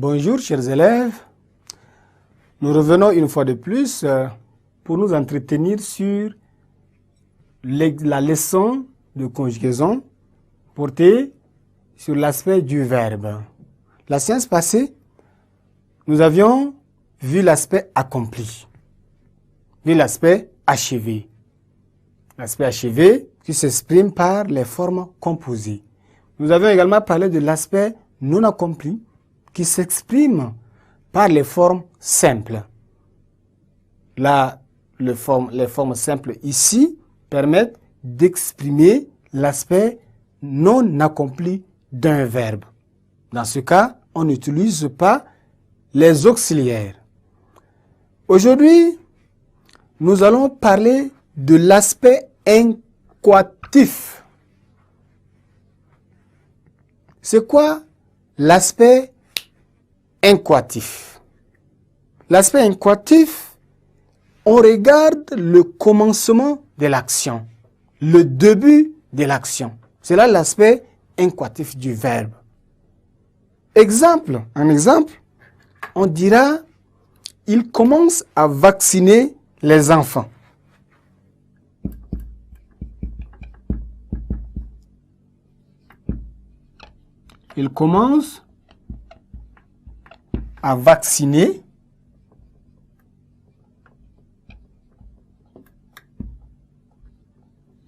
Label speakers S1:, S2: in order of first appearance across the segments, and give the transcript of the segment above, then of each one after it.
S1: Bonjour chers élèves, nous revenons une fois de plus pour nous entretenir sur la leçon de conjugaison portée sur l'aspect du verbe. La séance passée, nous avions vu l'aspect accompli, vu l'aspect achevé. L'aspect achevé qui s'exprime par les formes composées. Nous avions également parlé de l'aspect non accompli qui s'exprime par les formes simples. Là, les formes simples ici permettent d'exprimer l'aspect non accompli d'un verbe. Dans ce cas, on n'utilise pas les auxiliaires. Aujourd'hui, nous allons parler de l'aspect incoatif. C'est quoi l'aspect incoatif? L'aspect incoatif, on regarde le commencement de l'action, le début de l'action. C'est là l'aspect incoatif du verbe. Exemple, on dira « Il commence à vacciner les enfants ». Il commence à vacciner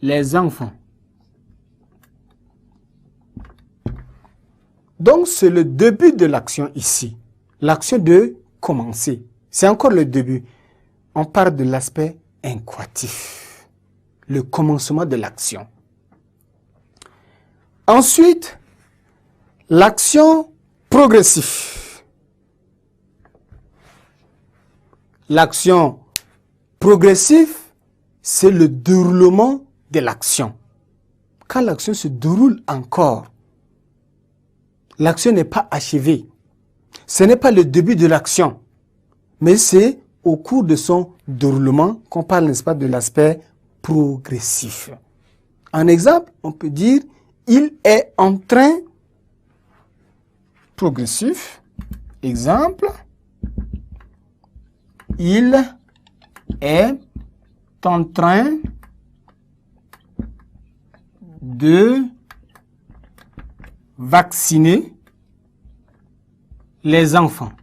S1: les enfants. Donc, c'est le début de l'action ici. L'action de commencer. C'est encore le début. On parle de l'aspect incoatif. Le commencement de l'action. Ensuite, l'action progressive. L'action progressive, c'est le déroulement de l'action. Quand l'action se déroule encore, l'action n'est pas achevée. Ce n'est pas le début de l'action, mais c'est au cours de son déroulement qu'on parle, n'est-ce pas, de l'aspect progressif. En exemple, on peut dire « Il est en train » progressif. Exemple. Il est en train de vacciner les enfants.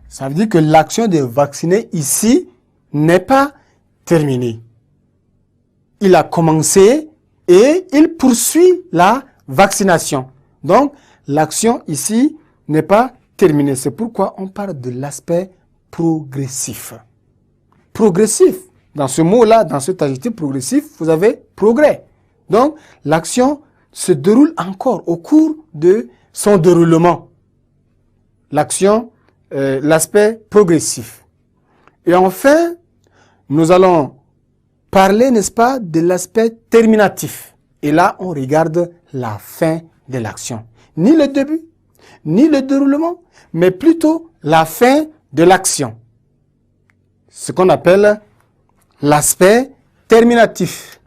S1: Ça veut dire que l'action de vacciner ici n'est pas terminée. Il a commencé et il poursuit la vaccination. Donc, l'action ici n'est pas terminée. C'est pourquoi on parle de l'aspect progressif. Progressif. Dans ce mot-là, dans cet adjectif progressif, vous avez progrès. Donc, l'action se déroule encore au cours de son déroulement. L'action, l'aspect progressif. Et enfin, nous allons parler, n'est-ce pas, de l'aspect terminatif. Et là, on regarde la fin de l'action. Ni le début, ni le déroulement, mais plutôt la fin de l'action. Ce qu'on appelle l'aspect terminatif.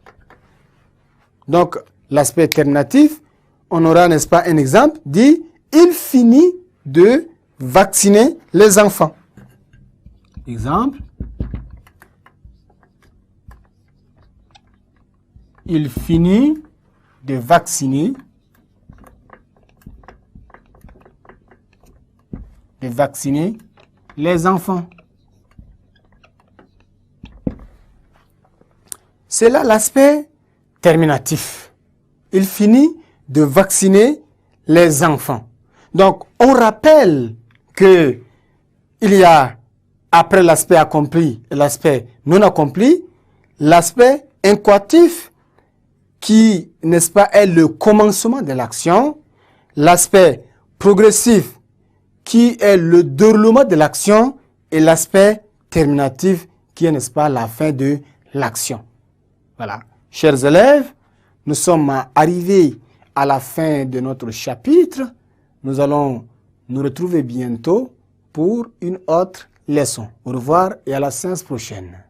S1: Donc, l'aspect terminatif, on aura, n'est-ce pas, un exemple, dit « Il finit de vacciner les enfants ». Exemple. Il finit de vacciner les enfants. C'est là l'aspect terminatif. Il finit de vacciner les enfants. Donc, on rappelle que il y a, après l'aspect accompli et l'aspect non accompli, l'aspect incoatif qui, n'est-ce pas, est le commencement de l'action, l'aspect progressif qui est le déroulement de l'action et l'aspect terminatif qui est, n'est-ce pas, la fin de l'action. Voilà. Chers élèves, nous sommes arrivés à la fin de notre chapitre. Nous allons nous retrouver bientôt pour une autre leçon. Au revoir et à la séance prochaine.